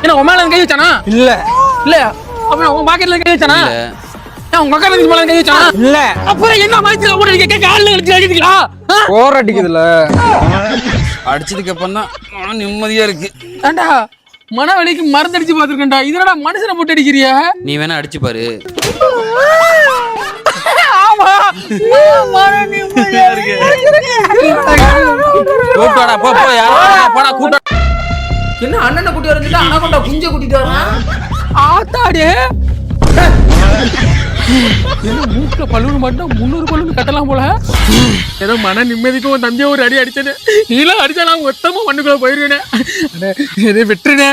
என்ன உன் மேல கை வச்சானா? இல்ல இல்ல அப்ப உன் பாக்கெட்ல கை வச்சானா? உங்க அக்கா மேல கை வச்சானா? இல்ல. அப்புறம் என்ன மாதிரி ஓட அடிக்க கால்ல அடிச்சு அடிக்கிறீங்களா? போர் அடிக்குதுல. அடிச்சதுக்கு அப்புறம் தான் நிம்மதியா இருக்கு. ஏண்டா மனவலிக்கு மருந்தடிச்சு பாத்துருக்கேன்டா. இதனடா மனுஷனை போட்டு அடிக்கிறியா? நீ வேணா அடிச்சு பாரு. ஆமா மன நிம்மதியா இருக்கு. கூப்பிட்டாடா போ போ யாரா போடா கூட்டா. என்ன அண்ணனை கூட்டி வரஞ்சிட்டா அண்ணா குஞ்ச கூட்டிட்டு வரான். ஆத்தாடே என்ன மூக்குல பலூன் மட்டும் 300 பலூன் கட்டலாம் போல. ஏதோ மன நிம்மதிக்கு உன் தம்பியை ஒரு அடி அடிச்சேன்னு நீலாம் அடிச்சா நான் மொத்தமா மண்ணுக்குள்ள போயிருவேனே. எதை விட்டுருனே.